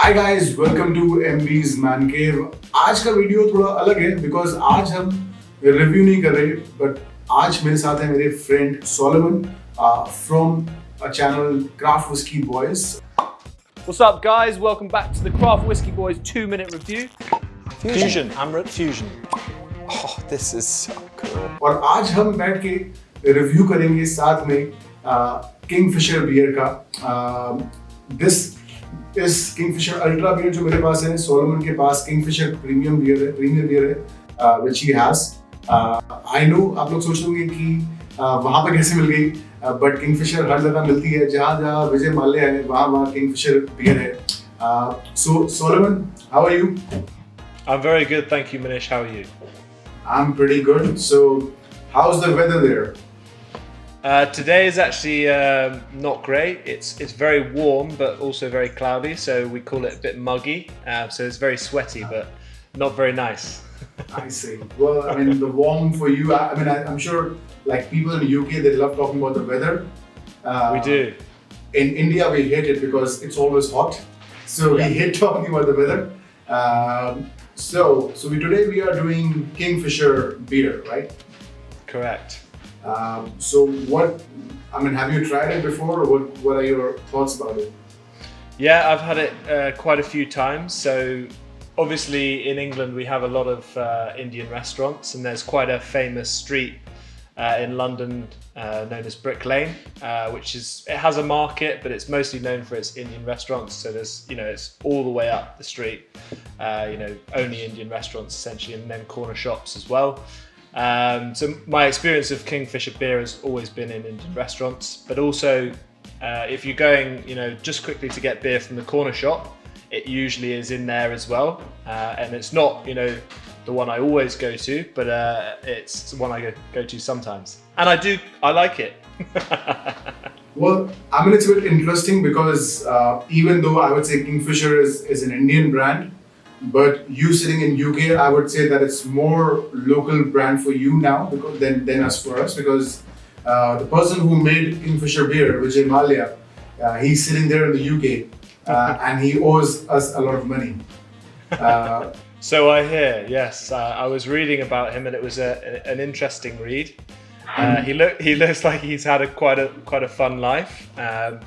Hi guys, welcome to MB's Man Cave. आज का video थोड़ा अलग है because आज हम रिव्यू नहीं कर रहे, but आज मेरे साथ है मेरे friend Solomon from a channel Craft Whiskey Boys. What's up, guys? Welcome back to the Craft Whiskey Boys 2-minute review. Fusion. Amrit Fusion. Oh, this is so cool. और आज हम बैठ के रिव्यू करेंगे साथ में किंगफिशर बियर का. This is Kingfisher ultra beer जो मेरे पास है. सोलोमन के पास किंगफिशर प्रीमियर बियर है, which he has. I know आप लोग सोच होंगे कि वहाँ पे कैसे मिल गई, बट किंगफिशर हर जगह मिलती है. जहाँ जहाँ विजय माल्या है वहाँ किंगफिशर बियर है. So Solomon, how are you? I'm very good, thank you, Manish. How are you? I'm pretty good. So how's the weather there? Today is actually not great. It's very warm, but also very cloudy. So we call it a bit muggy. So it's very sweaty, but not very nice. I see. Well, I mean, the warm for you. I'm sure, like people in the UK, they love talking about the weather. We do. In India, we hate it because it's always hot. So we hate talking about the weather. So today we are doing Kingfisher beer, right? Correct. So have you tried it before, or what are your thoughts about it? Yeah, I've had it quite a few times. So obviously in England we have a lot of Indian restaurants, and there's quite a famous street in London known as Brick Lane, it has a market, but it's mostly known for its Indian restaurants. So there's, it's all the way up the street, only Indian restaurants essentially, and then corner shops as well. So my experience of Kingfisher beer has always been in Indian restaurants, but also if you're going, just quickly to get beer from the corner shop, it usually is in there as well. And it's not, the one I always go to, but it's the one I go to sometimes. And I like it. Well, it's a bit interesting because even though I would say Kingfisher is an Indian brand, but you sitting in UK, I would say that it's more local brand for you now than us for us, because the person who made Kingfisher beer, Vijay Malia, he's sitting there in the UK and he owes us a lot of money. So I hear, yes. I was reading about him, and it was an interesting read. He looks like he's had quite a fun life.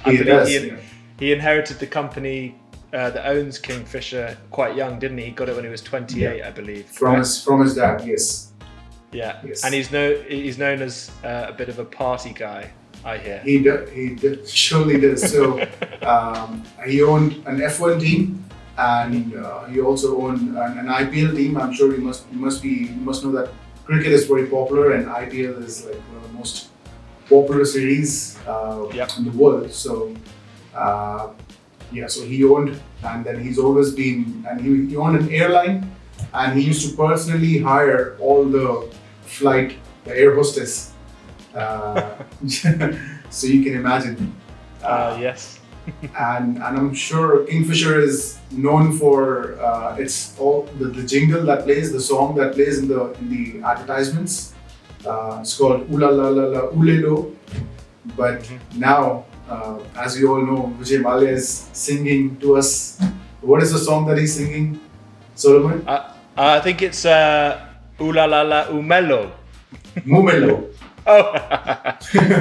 He inherited the company that owns Kingfisher quite young, didn't he? He got it when he was 28, I believe. From his dad, yes. Yeah, yes. And he's known as a bit of a party guy, I hear. He surely does. So he owned an F1 team, and he also owned an IPL team. I'm sure you must know that cricket is very popular, and IPL is like one of the most popular series in the world. So so he owned, and then he's always been, and he owned an airline, and he used to personally hire all the air hostess. So you can imagine. Yes. and I'm sure Kingfisher is known for it's all the jingle that plays, the song that plays in the advertisements. It's called Ooh La La La La Oolelo. But now, as we all know, Vijay Malia is singing to us. What is the song that he's singing, Solomon? I think it's Ooh La La La Oomelo. Mumelo. Oh,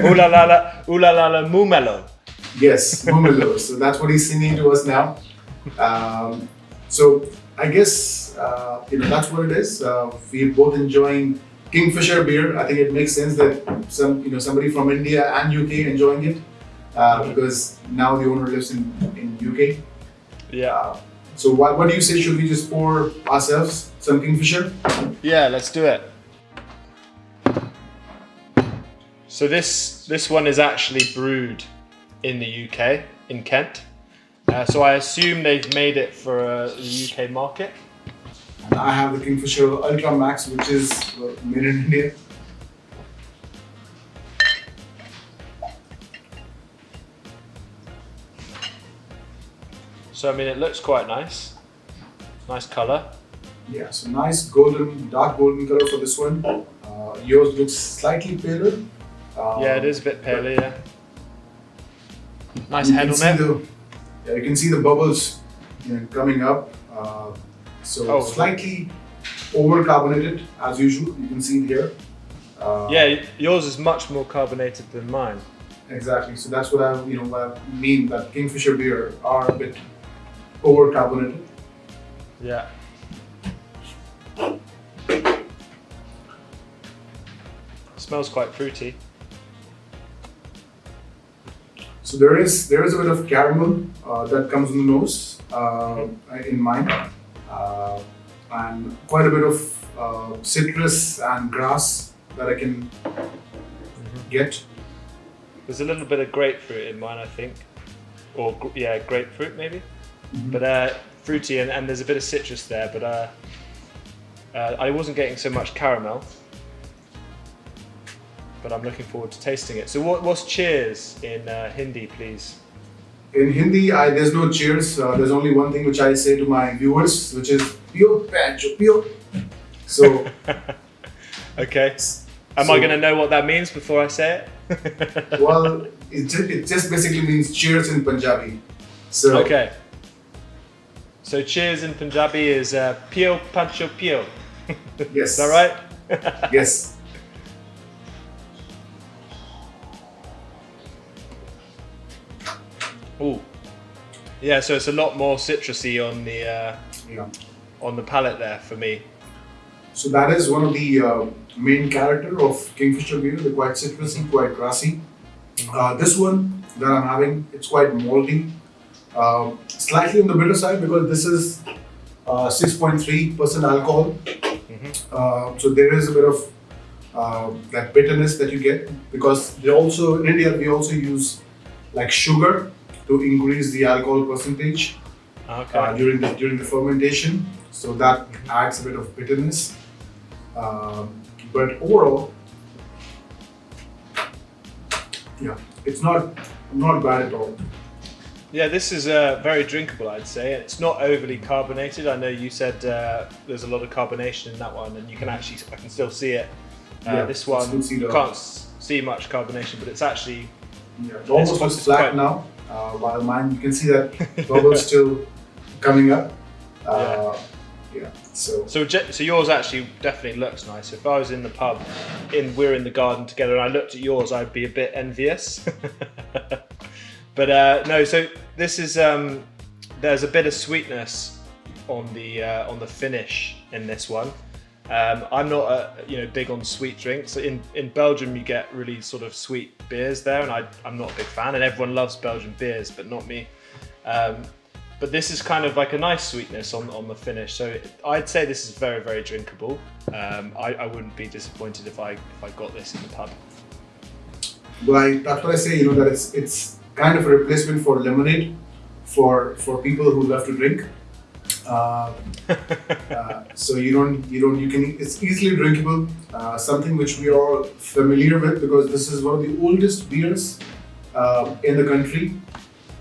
Ooh La La La Mumelo. Yes, Mumelo. So that's what he's singing to us now. So I guess that's what it is. We're both enjoying Kingfisher beer. I think it makes sense that somebody from India and UK enjoying it because now the owner lives in UK. Yeah. So what do you say? Should we just pour ourselves some Kingfisher? Yeah, let's do it. So this one is actually brewed in the UK, in Kent. So I assume they've made it for the UK market. And I have the Kingfisher Ultra Max, which is made in India. So it looks quite nice. Nice colour. Yeah, so nice dark golden color for this one. Yours looks slightly paler. Yeah, it is a bit paler, yeah. Nice head on it. You can see the bubbles coming up. So Oh. slightly over-carbonated as usual. You can see it here. Yeah, yours is much more carbonated than mine. Exactly. So that's what what I mean, that Kingfisher beer are a bit over-carbonated. Yeah. Smells quite fruity. So there is a bit of caramel that comes in the nose in mine, and quite a bit of citrus and grass that I can get. There's a little bit of grapefruit in mine, I think. Or, yeah, grapefruit maybe. Mhm. But fruity, and there's a bit of citrus there, but I wasn't getting so much caramel. But I'm looking forward to tasting it. So what's cheers in Hindi, please? In Hindi, there's no cheers. There's only one thing which I say to my viewers, which is "Pio, pancho, pio." So, Okay. Am I going to know what that means before I say it? well, it just basically means cheers in Punjabi. So, Okay. So cheers in Punjabi is pio pancho pio. yes. Is that right? Yes. Ooh. Yeah, so it's a lot more citrusy on the Yeah. on the palate there for me. So that is one of the main character of Kingfisher beer. They're quite citrusy, quite grassy. This one that I'm having, it's quite malty, slightly on the bitter side because this is 6.3% alcohol. So there is a bit of that bitterness that you get because they also in India we also use like sugar to increase the alcohol percentage Okay. during the fermentation. So that adds a bit of bitterness. But overall, yeah, it's not bad at all. Yeah, this is very drinkable, I'd say. It's not overly carbonated. I know you said there's a lot of carbonation in that one, and you can actually, I can still see it. Yeah, This you one, still see you the- can't see much carbonation, but it's actually, Yeah, it almost It's looks quite- flat now. While mine, you can see that bubbles still coming up. Yeah. so yours actually definitely looks nice. If I was in the pub, we're in the garden together, and I looked at yours, I'd be a bit envious. But no, so this is there's a bit of sweetness on the finish in this one. I'm not big on sweet drinks. In Belgium, you get really sort of sweet beers there, and I'm not a big fan. And everyone loves Belgian beers, but not me. But this is kind of like a nice sweetness on the finish. So I'd say this is very, very drinkable. I wouldn't be disappointed if I got this in the pub. Well, that's what I say. That it's kind of a replacement for lemonade for people who love to drink. So it's easily drinkable. Something which we are all familiar with because this is one of the oldest beers in the country.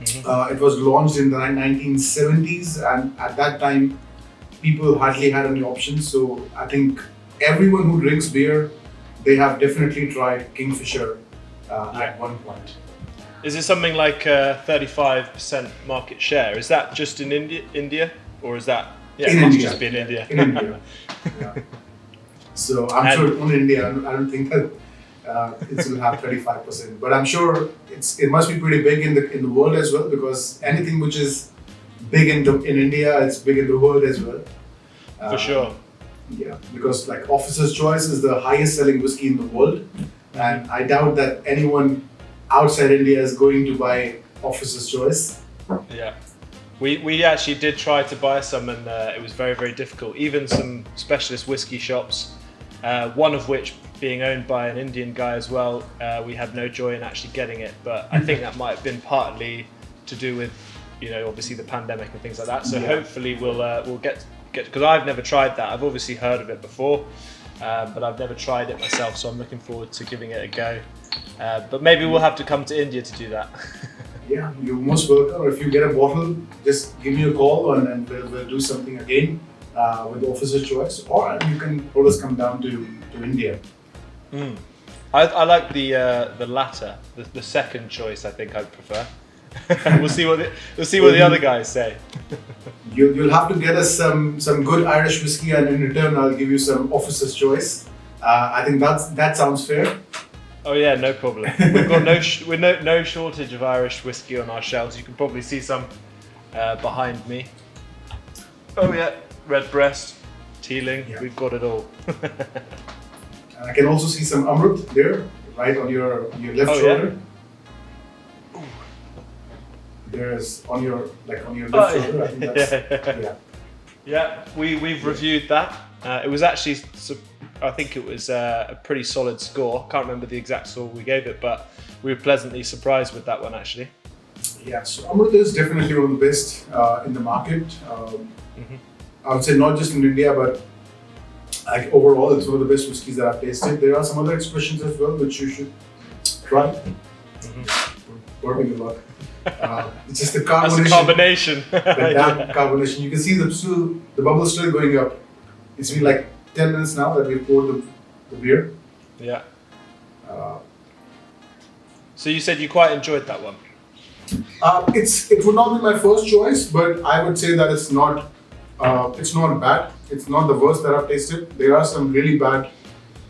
It was launched in the 1970s, and at that time, people hardly had any options. So I think everyone who drinks beer, they have definitely tried Kingfisher at one point. Is it something like 35% market share? Is that just in India, or is that it In must India. just be in India? In India. Yeah. So I'm sure in India, I don't think that it will have 35%, but I'm sure it must be pretty big in the world as well because anything which is big in India, it's big in the world as well. For sure. Yeah, because like Officer's Choice is the highest selling whiskey in the world, and I doubt that anyone outside India is going to buy Officer's Choice. Yeah. We actually did try to buy some, and it was very, very difficult. Even some specialist whiskey shops, one of which being owned by an Indian guy as well, we had no joy in actually getting it. But I think that might have been partly to do with, obviously the pandemic and things like that. So Yeah. hopefully we'll get because I've never tried that. I've obviously heard of it before, but I've never tried it myself. So I'm looking forward to giving it a go. But maybe we'll have to come to India to do that. Yeah, you're most welcome. Or if you get a bottle, just give me a call and we'll do something again with Officer's Choice, or you can always come down to India. I like the latter, the second choice. I think I'd prefer. we'll see what the other guys say. You'll have to get us some good Irish whiskey, and in return, I'll give you some officer's choice. I think that sounds fair. Oh yeah, no problem. We've got no shortage of Irish whiskey on our shelves. You can probably see some behind me. Oh yeah, Redbreast, Teeling. Yeah. We've got it all. And I can also see some Amrut there, right on your left Oh, shoulder. There's on your left shoulder. I think that's Yeah, we've reviewed that. It was actually, I think it was a pretty solid score. Can't remember the exact score we gave it, but we were pleasantly surprised with that one actually. Yeah, so Amrut is definitely one of the best in the market. I would say not just in India, but like overall, it's one of the best whiskies that I've tasted. There are some other expressions as well, which you should try. Burping a lot. It's just the carbonation. That's a combination. The damn carbonation. You can see the bubbles still going up. It's been like 10 minutes now that we've poured the beer. Yeah. So you said you quite enjoyed that one. It would not be my first choice, but I would say that it's not bad. It's not the worst that I've tasted. There are some really bad,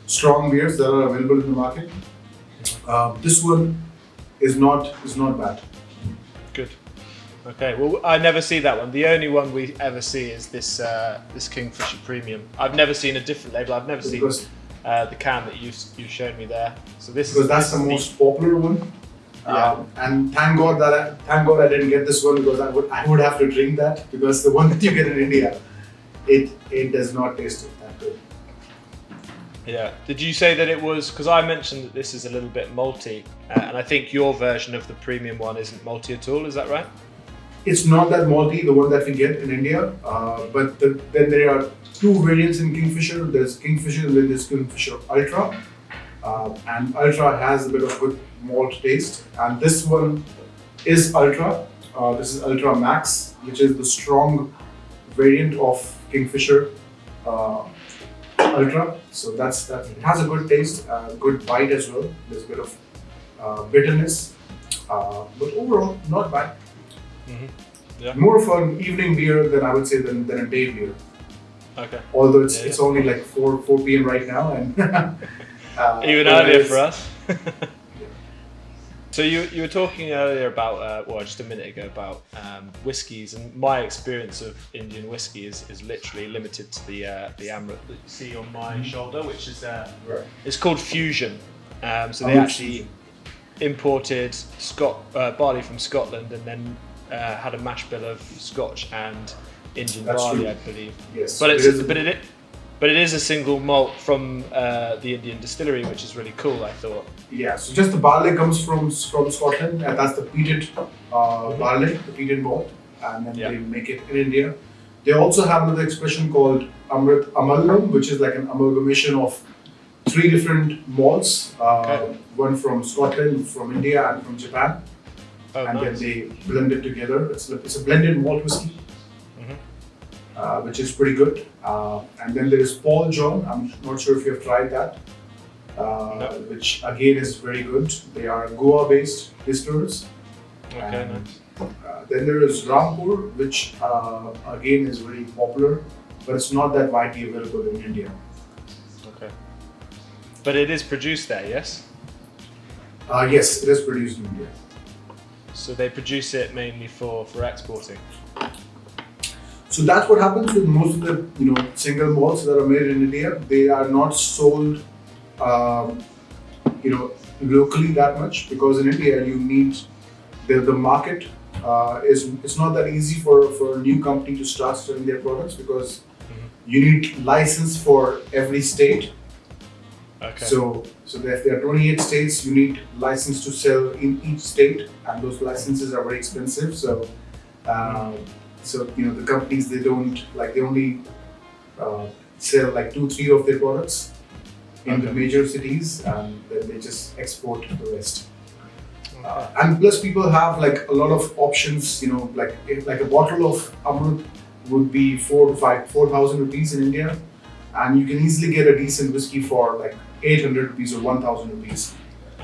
strong beers that are available in the market. This one is not bad. Good. Okay. Well, I never see that one. The only one we ever see is this Kingfisher Premium. I've never seen a different label. I've never seen the can that you showed me there. So this because that's the most popular one. Yeah. And thank God I didn't get this one, because I would have to drink that, because the one that you get in India, it does not taste that good. Yeah. Did you say that it was, because I mentioned that this is a little bit malty, and I think your version of the premium one isn't malty at all, is that right? It's not that malty, the one that we get in India, but then there are two variants in Kingfisher. There's Kingfisher and then there's Kingfisher Ultra. And Ultra has a bit of good malt taste, and this one is Ultra. This is Ultra Max, which is the strong variant of Kingfisher Ultra. So it has a good taste, good bite as well. There's a bit of bitterness, but overall not bad. Yeah. More of an evening beer than I would say than a day beer. Okay. Although it's only like 4 p.m. right now, and even earlier for us. So you were talking earlier about, just a minute ago, about whiskies, and my experience of Indian whiskey is literally limited to the Amrut that you see on my shoulder, which is it's called Fusion. So they actually imported barley from Scotland, and then had a mash bill of Scotch and Indian barley, I believe. Yes, but it is a single malt from the Indian distillery, which is really cool, I thought. Yeah, so just the barley comes from Scotland, and that's the peated barley, the peated malt, and then they make it in India. They also have another expression called Amrit Amalgam, which is like an amalgamation of 3 different malts, one from Scotland, from India, and from Japan. And then they blend it together. It's a blended malt whiskey, which is pretty good. And then there is Paul John. I'm not sure if you have tried that, which again is very good. They are Goa-based distillers. Okay, nice. Then there is Rampur, which again is very popular, but it's not that widely available in India. Okay. But it is produced there, yes? Yes, it is produced in India. So they produce it mainly for exporting. So that's what happens with most of the single malts that are made in India. They are not sold locally that much, because in India you need the market it's not that easy for a new company to start selling their products, because you need license for every state. Okay. So if there are 28 states, you need license to sell in each state, and those licenses are very expensive. So the companies, they only sell like 2-3 of their products in the major cities, and then they just export the rest. And plus, people have like a lot of options. Like a bottle of Amrut would be 4,000 rupees in India, and you can easily get a decent whiskey for like 800 rupees or 1,000 rupees.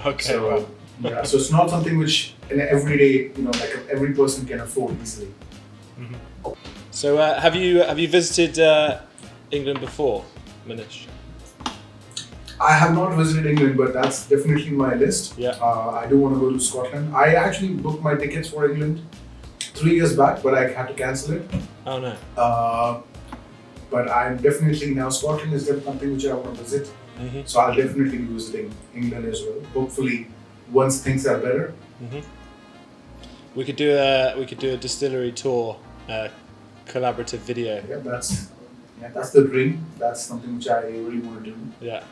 Okay. So Yeah, so it's not something which in everyday, like every person can afford easily. So have you visited England before, Manish? I have not visited England, but that's definitely in my list. Yeah. I do want to go to Scotland. I actually booked my tickets for England 3 years back, but I had to cancel it. Oh no. But I'm definitely now Scotland is definitely something which I want to visit. So I'll definitely be visiting England as well. Hopefully, once things are better. We could do a distillery tour, collaborative video. Yeah, that's the dream. That's something which I really want to do. Yeah.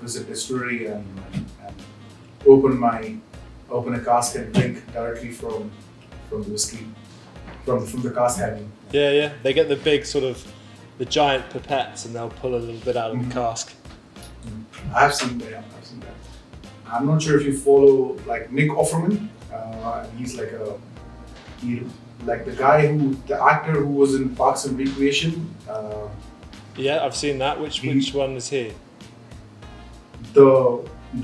Visit distillery and open a cask and drink directly from the whiskey, from the cask. I mean. Yeah. They get the big sort of the giant pipettes and they'll pull a little bit out of the cask. I've seen that. I'm not sure if you follow like Nick Offerman. He's like the actor who was in Parks and Recreation. Yeah, I've seen that. Which one is he? The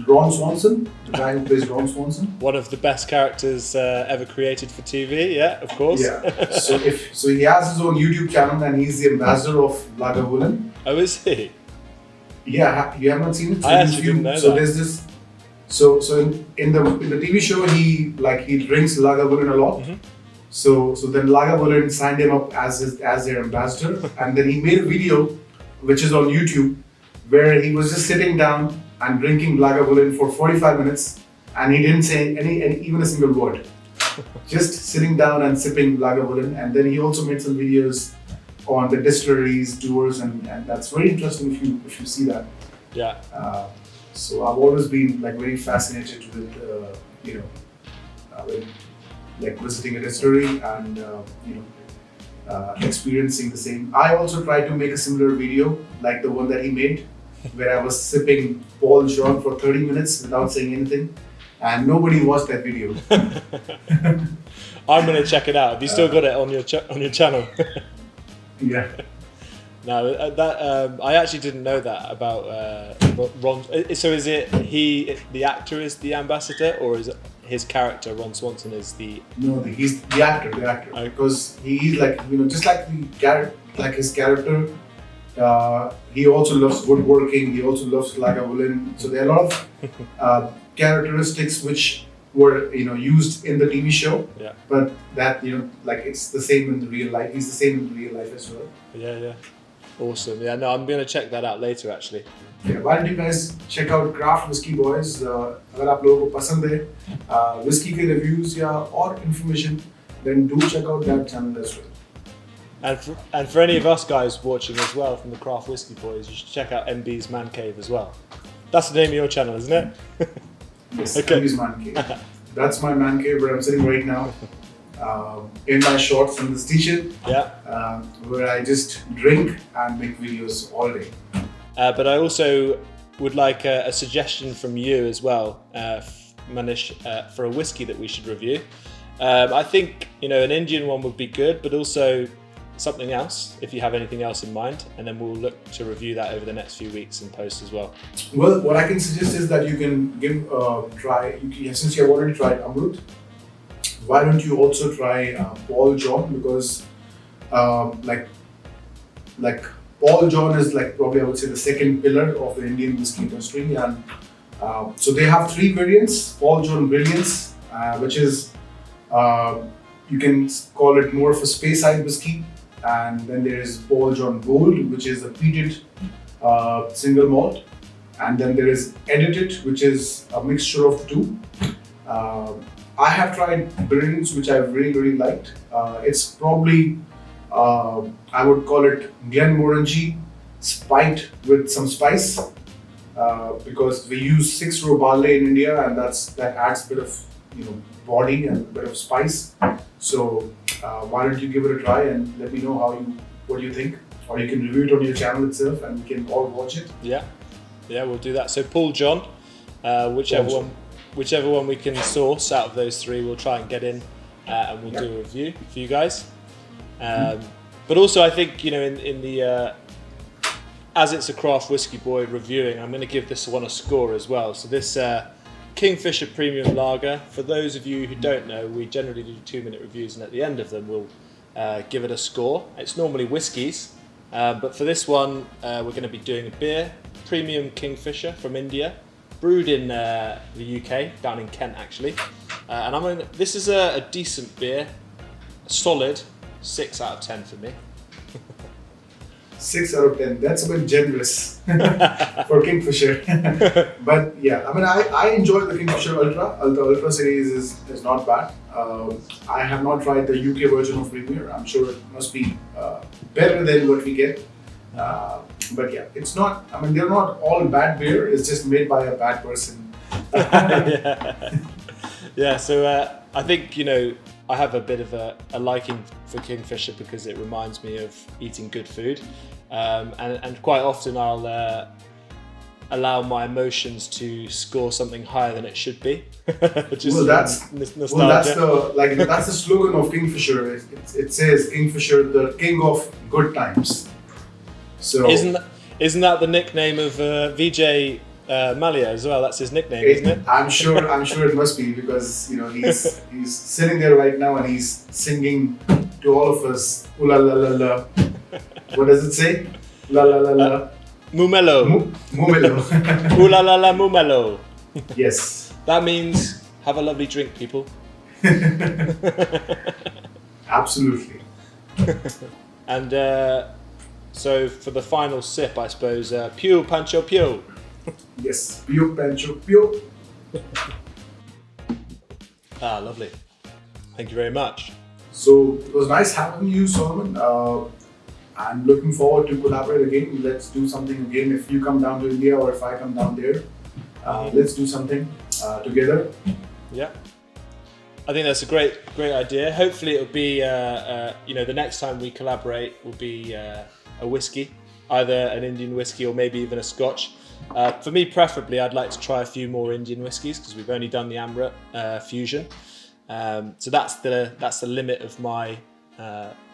Ron Swanson, the guy who plays Ron Swanson. One of the best characters ever created for TV. Yeah, of course. Yeah. So he has his own YouTube channel and he's the ambassador of Lagavulin. Oh, is he? Yeah, you have not seen it. So I actually didn't know so that. there's this. So in the TV show he drinks Lagavulin a lot. So then Lagavulin signed him up as their ambassador, and then he made a video, which is on YouTube, where he was just sitting down and drinking Lagavulin for 45 minutes, and he didn't say even a single word, just sitting down and sipping Lagavulin. And then he also made some videos on the distilleries tours, and that's very interesting if you see that. Yeah. So I've always been very fascinated with visiting a distillery and experiencing the same. I also tried to make a similar video like the one that he made, where I was sipping Paul John for 30 minutes without saying anything, and nobody watched that video. I'm gonna check it out. Have you still got it on your channel? Yeah. No, I actually didn't know that about Ron. So is it the actor is the ambassador, or is it his character Ron Swanson is the? No, he's the actor. Okay. Because he's just like his character. He also loves woodworking. He also loves Lagavulin. So there are a lot of characteristics which were used in the TV show. Yeah. But that it's the same in the real life. He's the same in real life as well. Yeah. Awesome. Yeah. No, I'm gonna check that out later actually. Yeah, why don't you guys check out Craft Whiskey Boys? अगर आप लोगों को पसंद है whiskey के reviews या और information, then do check out that channel as well. And for any of us guys watching as well from the Craft Whiskey Boys, you should check out MB's Man Cave as well. That's the name of your channel, isn't it? Yes, Okay. MB's Man Cave. That's my man cave where I'm sitting right now, in my shorts and this t-shirt, where I just drink and make videos all day. But I also would like a suggestion from you as well, Manish, for a whiskey that we should review. I think an Indian one would be good, but also something else if you have anything else in mind, and then we'll look to review that over the next few weeks and post as well. Well, what I can suggest is that you can give try. Since you have already tried Amrut, why don't you also try Paul John? Because like Paul John is probably I would say the second pillar of the Indian whiskey industry, and so they have 3 variants. Paul John Brilliance, which is you can call it more of a Speyside whiskey, and then there is Paul John Gold, which is a peated single malt, and then there is Edited, which is a mixture of the two. I have tried Brilliance, which I really liked. It's probably I would call it Glenmorangie spiked with some spice, because we use 6-row barley in India, and that adds a bit of body and a bit of spice. So why don't you give it a try and let me know what you think, or you can review it on your channel itself and we can all watch it. Yeah, we'll do that. So Paul John, whichever one we can source out of those 3, we'll try and get in, and we'll do a review for you guys. But also, I think in the as it's a Craft Whiskey Boy reviewing, I'm going to give this one a score as well. So this Kingfisher Premium Lager. For those of you who don't know, we generally do 2-minute reviews, and at the end of them, we'll give it a score. It's normally whiskies, but for this one, we're going to be doing a beer, Premium Kingfisher from India, brewed in the UK, down in Kent actually. And this is a decent beer, solid 6 out of 10 for me. 6 out of 10. That's a bit generous for Kingfisher. But yeah, I mean, I enjoy the Kingfisher Ultra. The Ultra series is not bad. I have not tried the UK version of Premier. I'm sure it must be better than what we get. But yeah, it's not, I mean, they're not all bad beer. It's just made by a bad person. Yeah, so I think, you know, I have a bit of a liking for Kingfisher because it reminds me of eating good food. And quite often I'll allow my emotions to score something higher than it should be. Just well, that's the slogan of Kingfisher. It says Kingfisher, the king of good times. So isn't that the nickname of VJ Malia as well? That's his nickname, isn't it? I'm sure it must be, because you know he's sitting there right now and he's singing to all of us. Ooh la la la la. What does it say? La la la la. Mumelo. Mumelo. Ooh la la la mumelo. Yes. That means have a lovely drink, people. Absolutely. And so for the final sip, I suppose, Pew Pancho Pew. Yes, Pew Pancho Pew. Ah, lovely. Thank you very much. So it was nice having you, Solomon. I'm looking forward to collaborate again. Let's do something again. If you come down to India or if I come down there, let's do something together. Yeah, I think that's a great idea. Hopefully, it'll be you know, the next time we collaborate will be a whiskey, either an Indian whiskey or maybe even a Scotch. For me, preferably, I'd like to try a few more Indian whiskies because we've only done the Amrit fusion. So that's the limit of my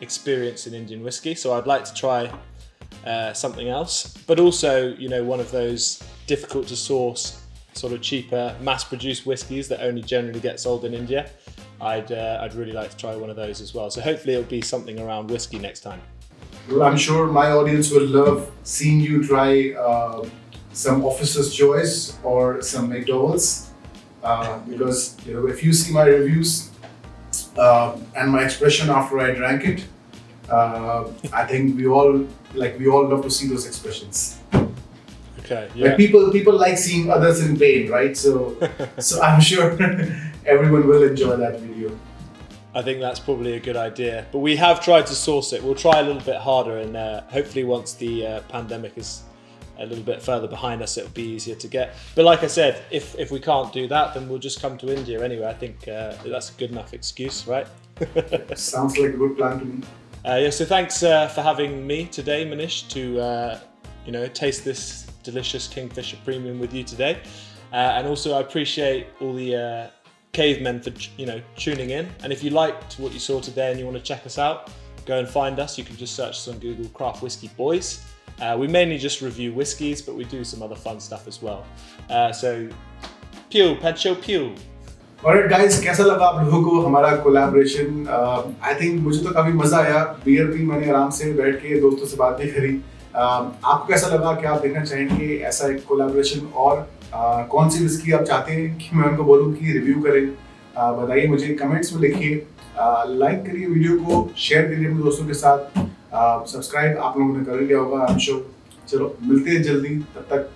experience in Indian whiskey. So I'd like to try something else, but also, you know, one of those difficult to source, sort of cheaper, mass-produced whiskies that only generally get sold in India. I'd really like to try one of those as well. So hopefully it'll be something around whiskey next time. Well, I'm sure my audience will love seeing you try some Officer's Choice or some McDowell's, because you know, if you see my reviews and my expression after I drank it, I think we all love to see those expressions. Okay. Yeah. Like people like seeing others in pain, right? So I'm sure everyone will enjoy that video. I think that's probably a good idea. But we have tried to source it. We'll try a little bit harder, and hopefully once the pandemic is a little bit further behind us, it'll be easier to get. But like I said, if we can't do that, then we'll just come to India anyway. I think that's a good enough excuse, right? Sounds like a good plan to me. Yeah, so thanks for having me today, Manish, to you know, taste this delicious Kingfisher Premium with you today. And also I appreciate all the cavemen for, you know, tuning in. And if you liked what you saw today and you want to check us out, go and find us. You can just search us on Google, Craft Whiskey Boys. We mainly just review whiskies, but we do some other fun stuff as well. So, pew, Pancho pew. Alright guys, कैसा लगा आप लोगों को हमारा collaboration? I think मुझे तो काफी मजा आया. बियर भी मैंने आराम से बैठ के दोस्तों से बात भी करी. आपको कैसा लगा? क्या आप देखना चाहेंगे ऐसा एक कोलैबोरेशन? और कौन सी विस्की आप चाहते हैं कि मैं उनको बोलूं कि रिव्यू करें? बताइए मुझे कमेंट्स में लिखिए. लाइक करिए वीडियो को, शेयर करिए अपने दोस्तों के साथ. सब्सक्राइब आप लोगों ने कर लिया होगा, आई एम श्योर. चलो मिलते हैं जल्दी, तब तक